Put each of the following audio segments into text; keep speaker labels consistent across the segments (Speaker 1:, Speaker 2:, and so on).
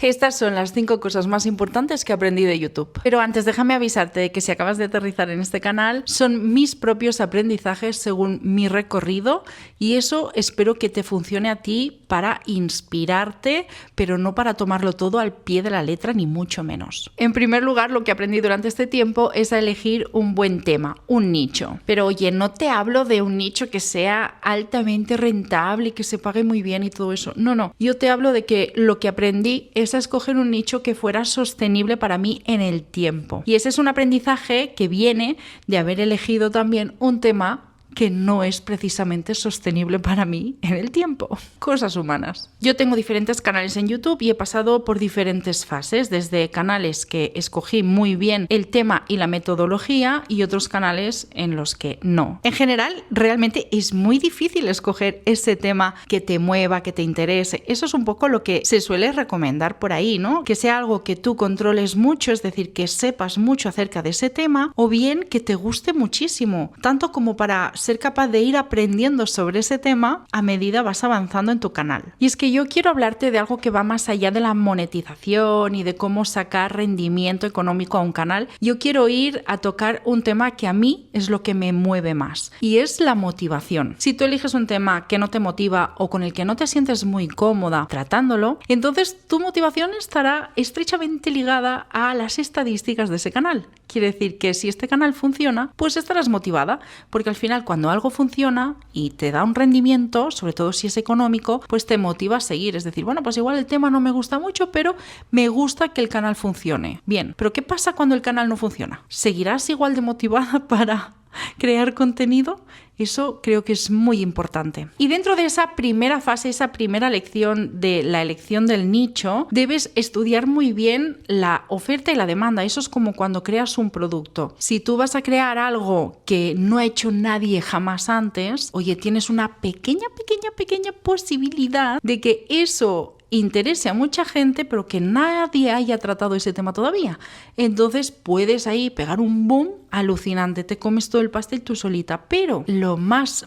Speaker 1: Estas son las 5 cosas más importantes que aprendí de YouTube. Pero antes déjame avisarte de que si acabas de aterrizar en este canal, son mis propios aprendizajes según mi recorrido y eso espero que te funcione a ti para inspirarte, pero no para tomarlo todo al pie de la letra ni mucho menos. En primer lugar, lo que aprendí durante este tiempo es a elegir un buen tema, un nicho. Pero oye, no te hablo de un nicho que sea altamente rentable y que se pague muy bien y todo eso. No. Yo te hablo de que lo que aprendí es a escoger un nicho que fuera sostenible para mí en el tiempo. Y ese es un aprendizaje que viene de haber elegido también un tema que no es precisamente sostenible para mí en el tiempo. Cosas humanas. Yo tengo diferentes canales en YouTube y he pasado por diferentes fases, desde canales que escogí muy bien el tema y la metodología y otros canales en los que no. En general, realmente es muy difícil escoger ese tema que te mueva, que te interese. Eso es un poco lo que se suele recomendar por ahí, ¿no? Que sea algo que tú controles mucho, es decir, que sepas mucho acerca de ese tema, o bien que te guste muchísimo, tanto como para ser capaz de ir aprendiendo sobre ese tema a medida vas avanzando en tu canal. Y es que yo quiero hablarte de algo que va más allá de la monetización y de cómo sacar rendimiento económico a un canal. Yo quiero ir a tocar un tema que a mí es lo que me mueve más y es la motivación. Si tú eliges un tema que no te motiva o con el que no te sientes muy cómoda tratándolo, entonces tu motivación estará estrechamente ligada a las estadísticas de ese canal. Quiere decir que si este canal funciona, pues estarás motivada, porque al final cuando algo funciona y te da un rendimiento, sobre todo si es económico, pues te motiva a seguir. Es decir, bueno, pues igual el tema no me gusta mucho, pero me gusta que el canal funcione. Bien, pero ¿qué pasa cuando el canal no funciona? ¿Seguirás igual de motivada para crear contenido? Eso creo que es muy importante. Y dentro de esa primera fase, esa primera lección de la elección del nicho, debes estudiar muy bien la oferta y la demanda. Eso es como cuando creas un producto. Si tú vas a crear algo que no ha hecho nadie jamás antes, oye, tienes una pequeña posibilidad de que eso interese a mucha gente, pero que nadie haya tratado ese tema todavía. Entonces puedes ahí pegar un boom alucinante, te comes todo el pastel tú solita, pero lo más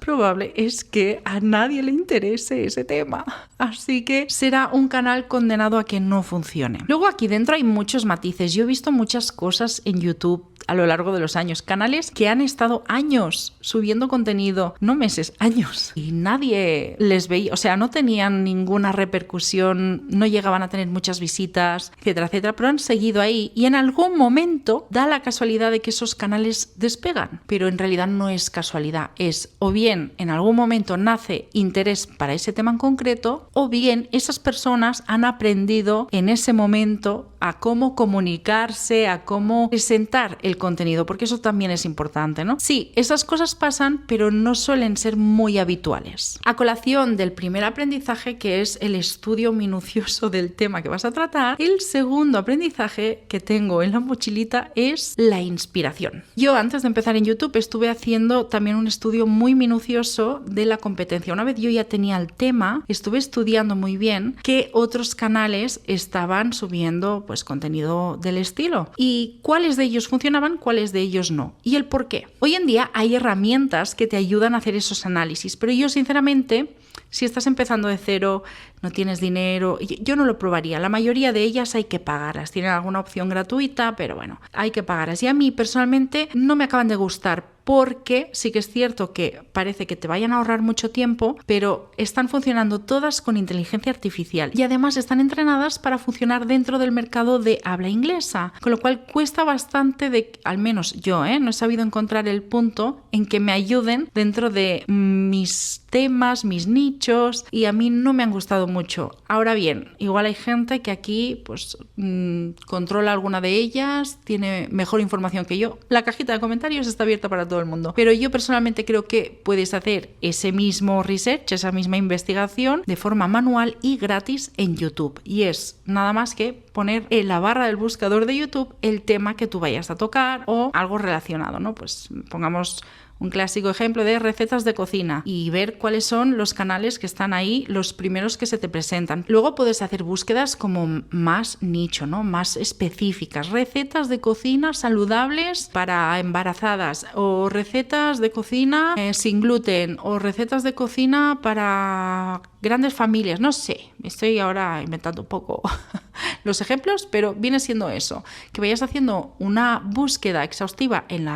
Speaker 1: probable es que a nadie le interese ese tema. Así que será un canal condenado a que no funcione. Luego aquí dentro hay muchos matices. Yo he visto muchas cosas en YouTube a lo largo de los años, canales que han estado años subiendo contenido, no meses, años, y nadie les veía, o sea, no tenían ninguna repercusión, no llegaban a tener muchas visitas, etcétera, pero han seguido ahí y en algún momento da la casualidad de que esos canales despegan, pero en realidad no es casualidad, es o bien en algún momento nace interés para ese tema en concreto, o bien esas personas han aprendido en ese momento a cómo comunicarse, a cómo presentar el contenido, porque eso también es importante, ¿no? Sí, esas cosas pasan, pero no suelen ser muy habituales. A colación del primer aprendizaje, que es el estudio minucioso del tema que vas a tratar, el segundo aprendizaje que tengo en la mochilita es la inspiración. Yo antes de empezar en YouTube estuve haciendo también un estudio muy minucioso de la competencia. Una vez yo ya tenía el tema, estuve estudiando muy bien qué otros canales estaban subiendo pues contenido del estilo y cuáles de ellos funcionaban, cuáles de ellos no y el por qué. Hoy en día hay herramientas que te ayudan a hacer esos análisis, pero yo sinceramente, si estás empezando de cero, no tienes dinero, yo no lo probaría. La mayoría de ellas hay que pagarlas. Tienen alguna opción gratuita, pero bueno, hay que pagarlas. Y a mí personalmente no me acaban de gustar porque sí que es cierto que parece que te vayan a ahorrar mucho tiempo, pero están funcionando todas con inteligencia artificial y además están entrenadas para funcionar dentro del mercado de habla inglesa, con lo cual cuesta bastante al menos yo, no he sabido encontrar el punto en que me ayuden dentro de mis temas, mis nichos, y a mí no me han gustado mucho. Ahora bien, igual hay gente que aquí pues controla alguna de ellas, tiene mejor información que yo. La cajita de comentarios está abierta para todo el mundo, pero yo personalmente creo que puedes hacer ese mismo research, esa misma investigación de forma manual y gratis en YouTube, y es nada más que poner en la barra del buscador de YouTube el tema que tú vayas a tocar o algo relacionado, ¿no? Pues pongamos un clásico ejemplo de recetas de cocina y ver cuáles son los canales que están ahí, los primeros que se te presentan. Luego puedes hacer búsquedas como más nicho, ¿no? Más específicas. Recetas de cocina saludables para embarazadas o recetas de cocina sin gluten o recetas de cocina para grandes familias. No sé, estoy ahora inventando un poco los ejemplos, pero viene siendo eso, que vayas haciendo una búsqueda exhaustiva en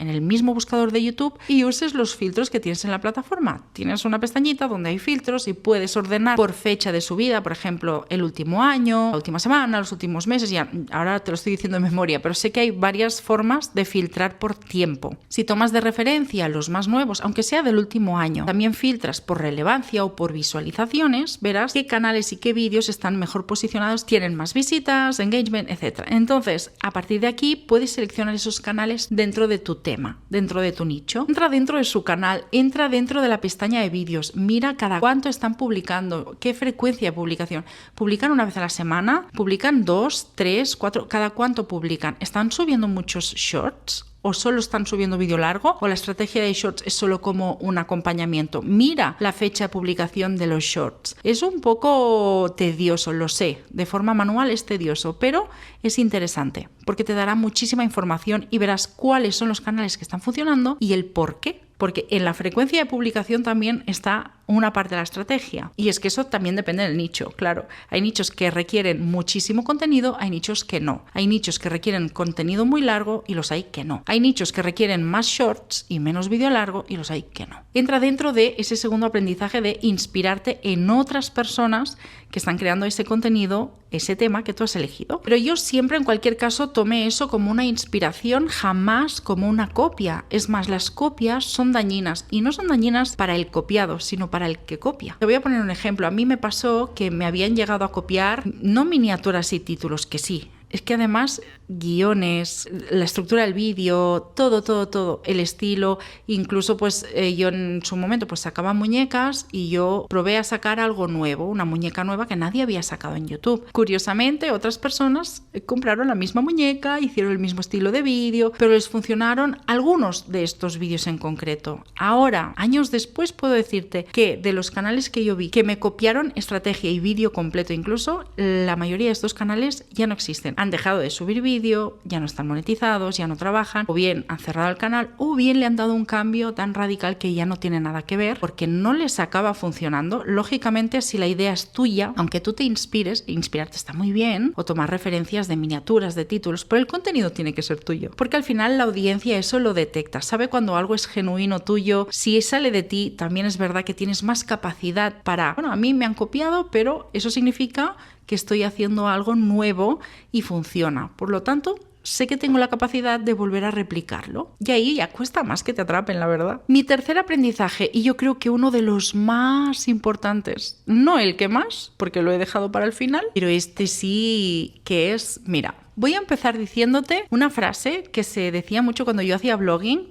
Speaker 1: el mismo buscador de YouTube y uses los filtros que tienes en la plataforma. Tienes una pestañita donde hay filtros y puedes ordenar por fecha de subida, por ejemplo, el último año, la última semana, los últimos meses, ya ahora te lo estoy diciendo de memoria, pero sé que hay varias formas de filtrar por tiempo. Si tomas de referencia los más nuevos, aunque sea del último año, también filtras por relevancia o por visualizaciones, verás qué canales y qué vídeos están mejor posicionados, tienen más visitas, engagement, etc. Entonces, a partir de aquí puedes seleccionar esos canales dentro de tu tema, dentro de tu nicho. Entra dentro de su canal, entra dentro de la pestaña de vídeos, mira cada cuánto están publicando, qué frecuencia de publicación. ¿Publican una vez a la semana? ¿Publican 2, 3, 4? ¿Cada cuánto publican? ¿Están subiendo muchos shorts? ¿O solo están subiendo vídeo largo? ¿O la estrategia de shorts es solo como un acompañamiento? Mira la fecha de publicación de los shorts. Es un poco tedioso, lo sé. De forma manual es tedioso, pero es interesante porque te dará muchísima información y verás cuáles son los canales que están funcionando y el por qué. Porque en la frecuencia de publicación también está una parte de la estrategia. Y es que eso también depende del nicho, claro. Hay nichos que requieren muchísimo contenido, hay nichos que no. Hay nichos que requieren contenido muy largo y los hay que no. Hay nichos que requieren más shorts y menos vídeo largo y los hay que no. Entra dentro de ese segundo aprendizaje de inspirarte en otras personas que están creando ese contenido, ese tema que tú has elegido. Pero yo siempre, en cualquier caso, tomé eso como una inspiración, jamás como una copia. Es más, las copias son dañinas y no son dañinas para el copiado, sino para el que copia. Te voy a poner un ejemplo. A mí me pasó que me habían llegado a copiar, no miniaturas y títulos, que sí. Es que además guiones, la estructura del vídeo, todo, el estilo, incluso pues yo en su momento pues sacaba muñecas y yo probé a sacar algo nuevo, una muñeca nueva que nadie había sacado en YouTube. Curiosamente, otras personas compraron la misma muñeca, hicieron el mismo estilo de vídeo, pero les funcionaron algunos de estos vídeos en concreto. Ahora, años después, puedo decirte que de los canales que yo vi que me copiaron estrategia y vídeo completo, incluso la mayoría de estos canales ya no existen. Han dejado de subir vídeo, ya no están monetizados, ya no trabajan, o bien han cerrado el canal, o bien le han dado un cambio tan radical que ya no tiene nada que ver, porque no les acaba funcionando. Lógicamente, si la idea es tuya, aunque tú te inspires, inspirarte está muy bien, o tomar referencias de miniaturas, de títulos, pero el contenido tiene que ser tuyo, porque al final la audiencia eso lo detecta, sabe cuando algo es genuino tuyo. Si sale de ti, también es verdad que tienes más capacidad para, bueno, a mí me han copiado, pero eso significa que estoy haciendo algo nuevo y funciona. Por lo tanto, sé que tengo la capacidad de volver a replicarlo. Y ahí ya cuesta más que te atrapen, la verdad. Mi tercer aprendizaje, y yo creo que uno de los más importantes, no el que más, porque lo he dejado para el final, pero este sí que es, mira, voy a empezar diciéndote una frase que se decía mucho cuando yo hacía blogging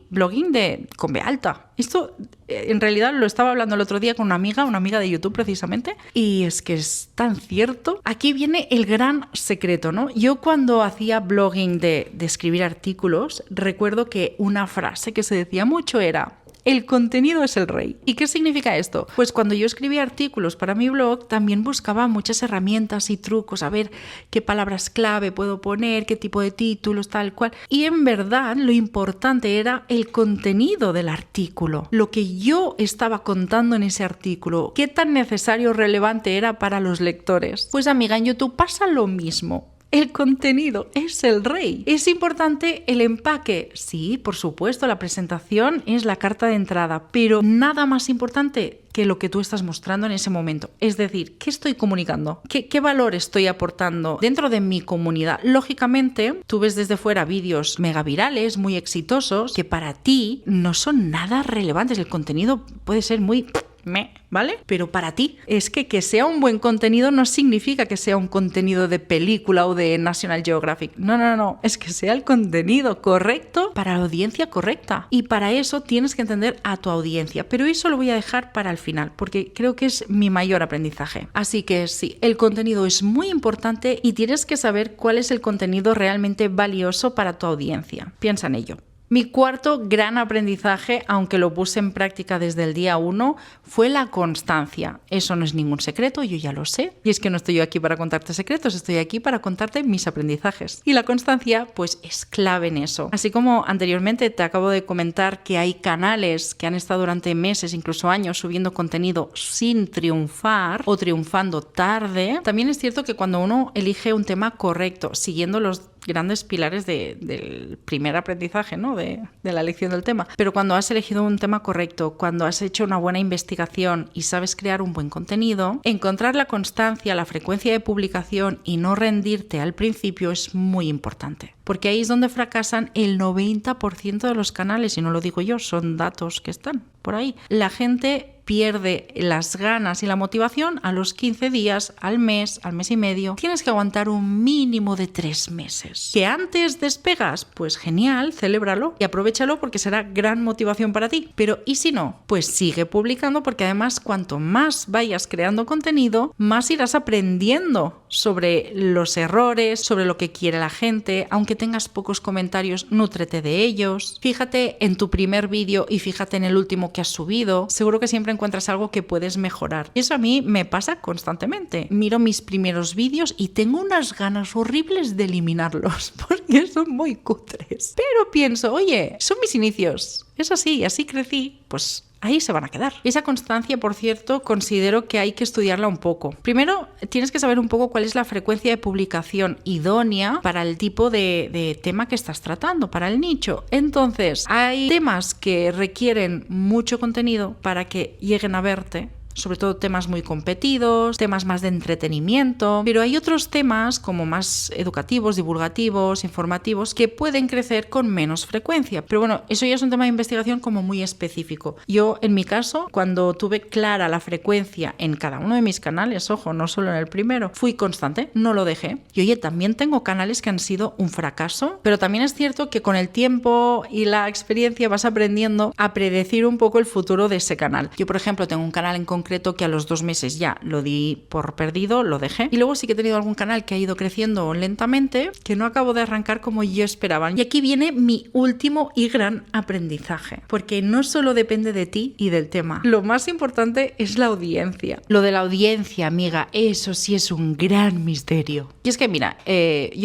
Speaker 1: con B alta. Esto en realidad lo estaba hablando el otro día con una amiga de YouTube precisamente, y es que es tan cierto. Aquí viene el gran secreto, ¿no? Yo cuando hacía blogging de escribir artículos, recuerdo que una frase que se decía mucho era: el contenido es el rey. ¿Y qué significa esto? Pues cuando yo escribía artículos para mi blog, también buscaba muchas herramientas y trucos, a ver qué palabras clave puedo poner, qué tipo de títulos, tal cual. Y en verdad lo importante era el contenido del artículo, lo que yo estaba contando en ese artículo, qué tan necesario o relevante era para los lectores. Pues amiga, en YouTube pasa lo mismo. El contenido es el rey. Es importante el empaque. Sí, por supuesto, la presentación es la carta de entrada, pero nada más importante que lo que tú estás mostrando en ese momento. Es decir, ¿qué estoy comunicando? ¿Qué valor estoy aportando dentro de mi comunidad? Lógicamente, tú ves desde fuera vídeos mega virales, muy exitosos, que para ti no son nada relevantes. El contenido puede ser muy... ¿vale? Pero para ti es que sea un buen contenido no significa que sea un contenido de película o de National Geographic. No. Es que sea el contenido correcto para la audiencia correcta. Y para eso tienes que entender a tu audiencia. Pero eso lo voy a dejar para el final, porque creo que es mi mayor aprendizaje. Así que sí, el contenido es muy importante y tienes que saber cuál es el contenido realmente valioso para tu audiencia. Piensa en ello. Mi cuarto gran aprendizaje, aunque lo puse en práctica desde el día 1, fue la constancia. Eso no es ningún secreto, yo ya lo sé. Y es que no estoy yo aquí para contarte secretos, estoy aquí para contarte mis aprendizajes. Y la constancia, pues, es clave en eso. Así como anteriormente te acabo de comentar que hay canales que han estado durante meses, incluso años, subiendo contenido sin triunfar o triunfando tarde, también es cierto que cuando uno elige un tema correcto, siguiendo los grandes pilares del primer aprendizaje, ¿no? de la elección del tema. Pero cuando has elegido un tema correcto, cuando has hecho una buena investigación y sabes crear un buen contenido, encontrar la constancia, la frecuencia de publicación y no rendirte al principio es muy importante. Porque ahí es donde fracasan el 90% de los canales, y no lo digo yo, son datos que están por ahí. La gente pierde las ganas y la motivación a los 15 días, al mes y medio. Tienes que aguantar un mínimo de 3 meses. ¿Que antes despegas? Pues genial, celébralo y aprovéchalo porque será gran motivación para ti. Pero ¿y si no? Pues sigue publicando porque además cuanto más vayas creando contenido, más irás aprendiendo sobre los errores, sobre lo que quiere la gente. Aunque tengas pocos comentarios, nútrete de ellos. Fíjate en tu primer vídeo y fíjate en el último que has subido. Seguro que siempre encuentras algo que puedes mejorar. Y eso a mí me pasa constantemente. Miro mis primeros vídeos y tengo unas ganas horribles de eliminarlos porque son muy cutres. Pero pienso, oye, son mis inicios. Es así, así crecí, pues ahí se van a quedar. Esa constancia, por cierto, considero que hay que estudiarla un poco. Primero, tienes que saber un poco cuál es la frecuencia de publicación idónea para el tipo de tema que estás tratando, para el nicho. Entonces, hay temas que requieren mucho contenido para que lleguen a verte, sobre todo temas muy competidos, temas más de entretenimiento, pero hay otros temas como más educativos, divulgativos, informativos, que pueden crecer con menos frecuencia. Pero bueno, eso ya es un tema de investigación como muy específico. Yo, en mi caso, cuando tuve clara la frecuencia en cada uno de mis canales, ojo, no solo en el primero, fui constante, no lo dejé. Y oye, también tengo canales que han sido un fracaso, pero también es cierto que con el tiempo y la experiencia vas aprendiendo a predecir un poco el futuro de ese canal. Yo, por ejemplo, tengo un canal en concreto que a los 2 meses ya lo di por perdido, lo dejé. Y luego sí que he tenido algún canal que ha ido creciendo lentamente, que no acabo de arrancar como yo esperaba. Y aquí viene mi último y gran aprendizaje, porque no solo depende de ti y del tema. Lo más importante es la audiencia. Lo de la audiencia, amiga, eso sí es un gran misterio. Y es que mira, yo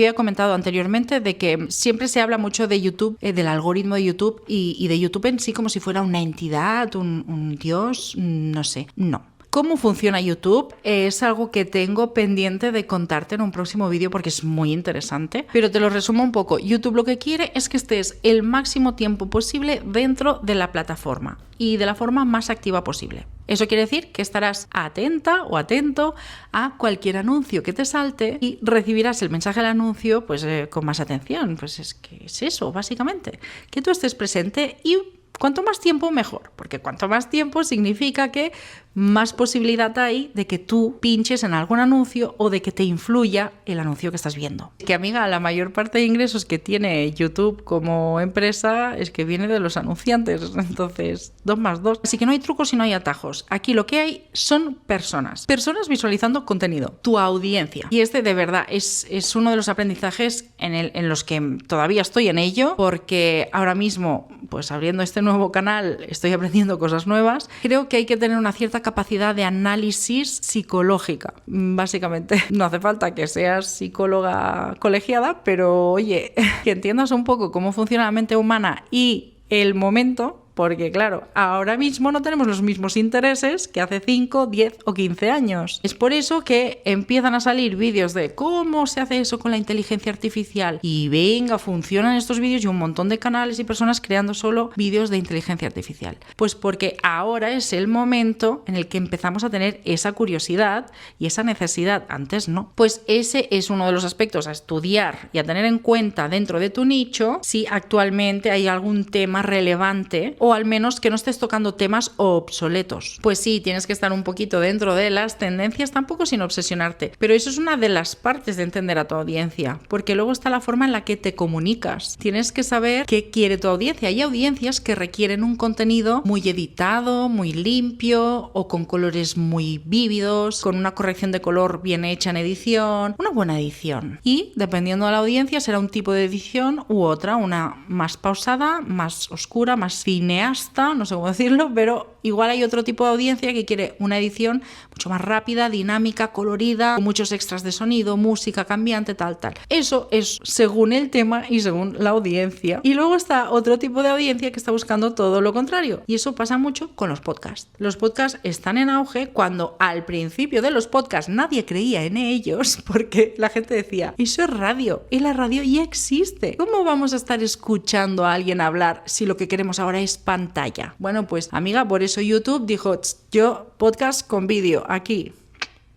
Speaker 1: ya he comentado anteriormente de que siempre se habla mucho de YouTube, del algoritmo de YouTube y de YouTube en sí como si fuera una entidad, un dios, no sé. No. ¿Cómo funciona YouTube? Es algo que tengo pendiente de contarte en un próximo vídeo porque es muy interesante, pero te lo resumo un poco. YouTube lo que quiere es que estés el máximo tiempo posible dentro de la plataforma y de la forma más activa posible. Eso quiere decir que estarás atenta o atento a cualquier anuncio que te salte y recibirás el mensaje del anuncio pues con más atención. Pues es que es eso, básicamente. Que tú estés presente y cuanto más tiempo, mejor, porque cuanto más tiempo significa que más posibilidad hay de que tú pinches en algún anuncio o de que te influya el anuncio que estás viendo. Que amiga, la mayor parte de ingresos que tiene YouTube como empresa es que viene de los anunciantes, entonces 2 más 2. Así que no hay trucos y no hay atajos. Aquí lo que hay son personas visualizando contenido, tu audiencia. Y este de verdad es uno de los aprendizajes en los que todavía estoy en ello, porque ahora mismo, pues abriendo este nuevo canal, estoy aprendiendo cosas nuevas. Creo que hay que tener una cierta capacidad de análisis psicológica, básicamente. No hace falta que seas psicóloga colegiada, pero oye, que entiendas un poco cómo funciona la mente humana y el momento, porque claro, ahora mismo no tenemos los mismos intereses que hace 5, 10 o 15 años. Es por eso que empiezan a salir vídeos de cómo se hace eso con la inteligencia artificial y venga, funcionan estos vídeos y un montón de canales y personas creando solo vídeos de inteligencia artificial. Pues porque ahora es el momento en el que empezamos a tener esa curiosidad y esa necesidad, antes no. Pues ese es uno de los aspectos a estudiar y a tener en cuenta dentro de tu nicho si actualmente hay algún tema relevante o al menos que no estés tocando temas obsoletos. Pues sí, tienes que estar un poquito dentro de las tendencias, tampoco sin obsesionarte, pero eso es una de las partes de entender a tu audiencia, porque luego está la forma en la que te comunicas. Tienes que saber qué quiere tu audiencia. Hay audiencias que requieren un contenido muy editado, muy limpio o con colores muy vívidos, con una corrección de color bien hecha en edición, una buena edición. Y dependiendo de la audiencia será un tipo de edición u otra, una más pausada, más oscura, más cineasta, no sé cómo decirlo, pero igual hay otro tipo de audiencia que quiere una edición mucho más rápida, dinámica, colorida, con muchos extras de sonido, música cambiante, tal. Eso es según el tema y según la audiencia. Y luego está otro tipo de audiencia que está buscando todo lo contrario. Y eso pasa mucho con los podcasts. Los podcasts están en auge cuando al principio de los podcasts nadie creía en ellos porque la gente decía, eso es radio y la radio ya existe. ¿Cómo vamos a estar escuchando a alguien hablar si lo que queremos ahora es pantalla? Bueno, pues amiga, por eso YouTube dijo, yo podcast con vídeo aquí.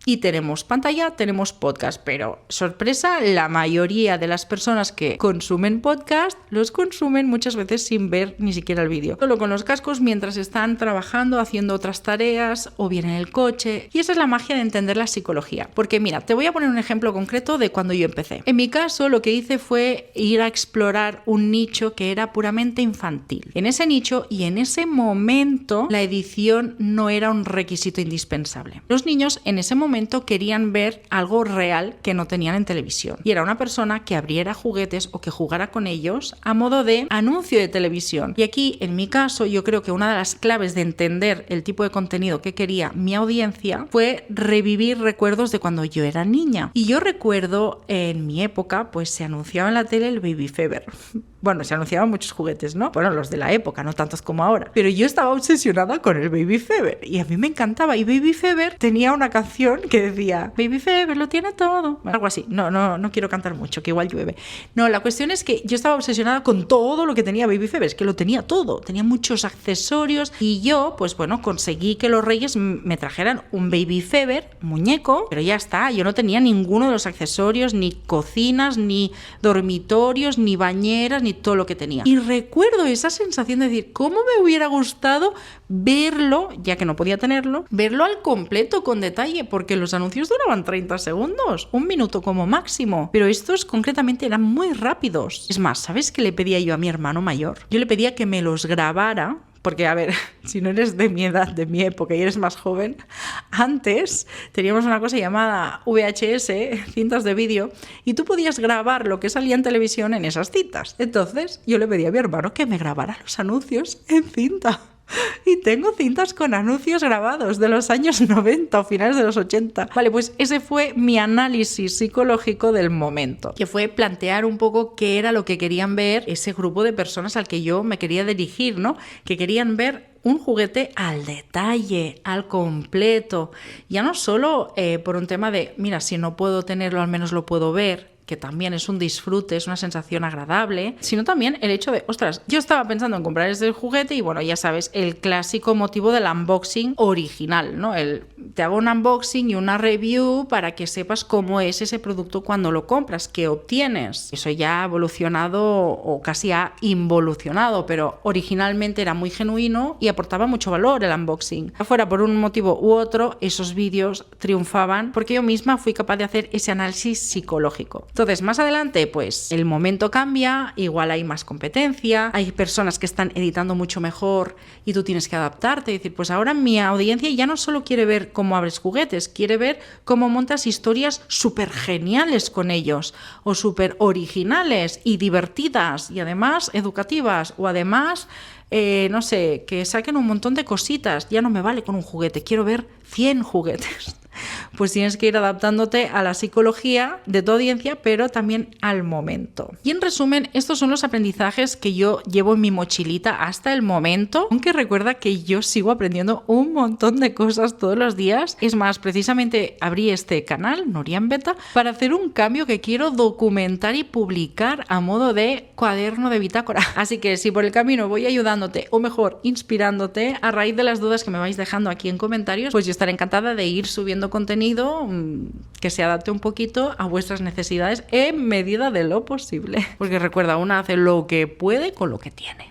Speaker 1: Y tenemos pantalla, tenemos podcast, pero sorpresa, la mayoría de las personas que consumen podcast los consumen muchas veces sin ver ni siquiera el vídeo. Solo con los cascos mientras están trabajando, haciendo otras tareas o bien en el coche. Y esa es la magia de entender la psicología. Porque mira, te voy a poner un ejemplo concreto de cuando yo empecé. En mi caso, lo que hice fue ir a explorar un nicho que era puramente infantil. En ese nicho y en ese momento, la edición no era un requisito indispensable. Los niños en ese momento querían ver algo real que no tenían en televisión. Y era una persona que abriera juguetes o que jugara con ellos a modo de anuncio de televisión. Y aquí, en mi caso, yo creo que una de las claves de entender el tipo de contenido que quería mi audiencia fue revivir recuerdos de cuando yo era niña. Y yo recuerdo en mi época, pues se anunciaba en la tele el Baby Fever. Bueno, se anunciaban muchos juguetes, ¿no? Bueno, los de la época, no tantos como ahora. Pero yo estaba obsesionada con el Baby Fever y a mí me encantaba. Y Baby Fever tenía una canción que decía, Baby Fever lo tiene todo. Bueno, algo así. No quiero cantar mucho, que igual llueve. No, la cuestión es que yo estaba obsesionada con todo lo que tenía Baby Fever. Es que lo tenía todo. Tenía muchos accesorios y yo, pues bueno, conseguí que los reyes me trajeran un Baby Fever, muñeco, pero ya está. Yo no tenía ninguno de los accesorios, ni cocinas, ni dormitorios, ni bañeras, ni todo lo que tenía. Y recuerdo esa sensación de decir, ¿cómo me hubiera gustado verlo, ya que no podía tenerlo, verlo al completo con detalle? Porque los anuncios duraban 30 segundos, un minuto como máximo. Pero estos concretamente eran muy rápidos. Es más, ¿sabes qué le pedía yo a mi hermano mayor? Yo le pedía que me los grabara. Porque, a ver, si no eres de mi edad, de mi época y eres más joven, antes teníamos una cosa llamada VHS, cintas de vídeo, y tú podías grabar lo que salía en televisión en esas cintas. Entonces, yo le pedí a mi hermano que me grabara los anuncios en cinta. Y tengo cintas con anuncios grabados de los años 90 o finales de los 80. Vale, pues ese fue mi análisis psicológico del momento, que fue plantear un poco qué era lo que querían ver ese grupo de personas al que yo me quería dirigir, ¿no? Que querían ver un juguete al detalle, al completo. Ya no solo por un tema de, mira, si no puedo tenerlo, al menos lo puedo ver, que también es un disfrute, es una sensación agradable, sino también el hecho de, ostras, yo estaba pensando en comprar ese juguete y bueno, ya sabes, el clásico motivo del unboxing original, ¿no? Te hago un unboxing y una review para que sepas cómo es ese producto cuando lo compras, qué obtienes. Eso ya ha evolucionado o casi ha involucionado, pero originalmente era muy genuino y aportaba mucho valor el unboxing. Fuera por un motivo u otro, esos vídeos triunfaban porque yo misma fui capaz de hacer ese análisis psicológico. Entonces, más adelante, pues el momento cambia, igual hay más competencia, hay personas que están editando mucho mejor y tú tienes que adaptarte y decir, pues ahora mi audiencia ya no solo quiere ver cómo abres juguetes, quiere ver cómo montas historias súper geniales con ellos o súper originales y divertidas y además educativas o además, no sé, que saquen un montón de cositas. Ya no me vale con un juguete, quiero ver 100 juguetes. Pues tienes que ir adaptándote a la psicología de tu audiencia, pero también al momento. Y en resumen, estos son los aprendizajes que yo llevo en mi mochilita hasta el momento, aunque recuerda que yo sigo aprendiendo un montón de cosas todos los días. Es más, precisamente abrí este canal, Nuria Beta, para hacer un cambio que quiero documentar y publicar a modo de cuaderno de bitácora. Así que si por el camino voy ayudándote, o mejor, inspirándote, a raíz de las dudas que me vais dejando aquí en comentarios, pues yo estaré encantada de ir subiendo contenido que se adapte un poquito a vuestras necesidades en medida de lo posible. Porque recuerda, uno hace lo que puede con lo que tiene.